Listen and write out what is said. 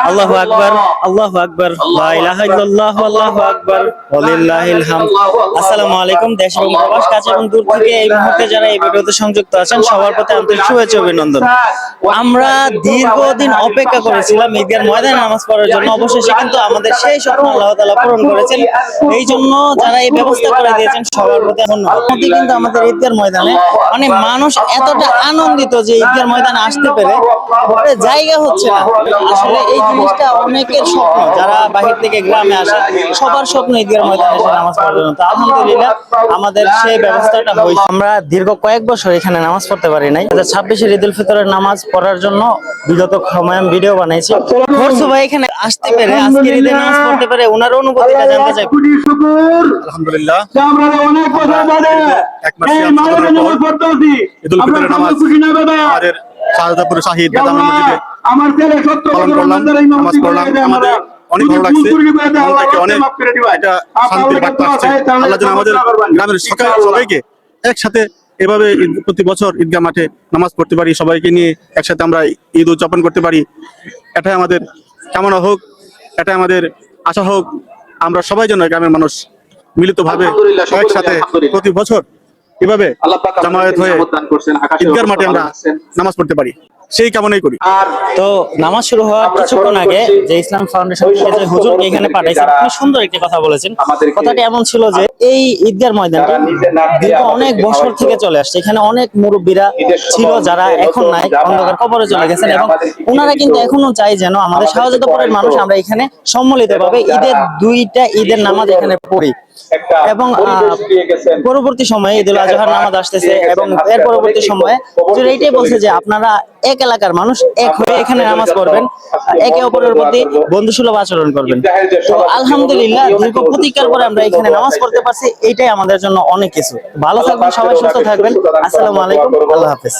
আল্লাহু আকবার, আল্লাহু আকবার, লা ইলাহা ইল্লাল্লাহ, আল্লাহু আকবার, ওয়ালিল্লাহিল হামদ। আসসালামু আলাইকুম। দেশ এবং প্রবাস, কাছে এবং দূর থেকে এই মুহূর্তে যারা এই ভিডিওতে সংযুক্ত আছেন সবার প্রতি আন্তরিক শুভেচ্ছা অভিনন্দন। আমরা দীর্ঘদিন অপেক্ষা করেছিলাম ঈদগার ময়দানে নামাজ পড়ার জন্য, অবশেষে কিন্তু আমাদের সেই স্বপ্ন আল্লাহ তাআলা পূরণ করেছেন। এই জন্য যারা এই ব্যবস্থা করে দিয়েছেন সবার প্রতি ধন্যবাদ। কিন্তু আমাদের ঈদগার ময়দানে মানে মানুষ এতটা আনন্দিত যে ঈদগার ময়দানে আসতে পেরে জায়গা হচ্ছে না। আসলে এই জিনিসটা অনেকের স্বপ্ন, যারা বাহির থেকে গ্রামে আসে সবার স্বপ্ন ঈদগার ময়দানে এসে নামাজ পড়ার জন্য। তো আলহামদুলিল্লাহ আমাদের সেই ব্যবস্থাটা হয়েছে। আমরা দীর্ঘ কয়েক বছর এখানে নামাজ পড়তে পারি নাই। 2026 ঈদ উল ফিতরের নামাজ পড়ার জন্য বিগত সময় আমি ভিডিও বানাইছি। খরসু ভাই এখানে আসতে পেরে আজকে ঈদের নামাজ পড়তে পারে ওনার অনুভূতিটা জানতে চাই। আলহামদুলিল্লাহ এক মাস ঈদ উল ফিতরের নামাজ আমাদের শাহজাদপুর শাহীদ বেদানা মসজিদে পালন করলাম, নামাজ পড়লাম। আমাদের অনেক ভালো লাগছে, মন থেকে অনেক একটা শান্তির বার্তা আসছে। আল্লাহ যেন আমাদের গ্রামের সবাইকে একসাথে এভাবে প্রতি বছর ঈদগাহ মাঠে নামাজ পড়তে পারি, সবাইকে নিয়ে একসাথে আমরা ঈদ উদযাপন করতে পারি। এটাই আমাদের কামনা হোক, এটাই আমাদের আশা হোক। আমরা সবাই যেন গ্রামের মানুষ মিলিতভাবে একসাথে প্রতি বছর এভাবে জামায়াত হয়ে ঈদগাহ মাঠে আমরা নামাজ পড়তে পারি, সেই কামনাই করি। তো নামাজ শুরু হওয়ার কিছুক্ষণ আগে যে ইসলাম ফাউন্ডেশন থেকে যে হুজুরকে এখানে পাঠাইছেন, আপনি সুন্দর একটি কথা বলেছেন। কথাটি এমন ছিল যে এই ঈদগাহ ময়দানটি দীর্ঘ অনেক বছর থেকে চলে আসছে। এখানে অনেক মুরব্বীরা ছিল যারা এখন নাই, অন্ধকার কবরে চলে গেছেন, এবং ওনারা কিন্তু এখনো চাই যেন আমাদের শাহজাদপুরের মানুষ আমরা এখানে সম্মিলিতভাবে দুইটা ঈদের নামাজ এখানে পড়ি। এবং পরবর্তী সময়ে ঈদুল আজহার নামাজ আসতেছে, এবং এর পরবর্তী সময়ে হুজুর এইটাই বলছে যে আপনারা এক এলাকার মানুষ এক হয়ে এখানে নামাজ পড়বেন, একে অপরের প্রতি বন্ধুসুলভ আচরণ করবেন। তো আলহামদুলিল্লাহ দীর্ঘ প্রতীক্ষার পরে আমরা এখানে নামাজ পড়তে পারছি, এইটাই আমাদের জন্য অনেক কিছু। ভালো থাকবেন সবাই, সুস্থ থাকবেন। আসসালামু আলাইকুম, আল্লাহ হাফেজ।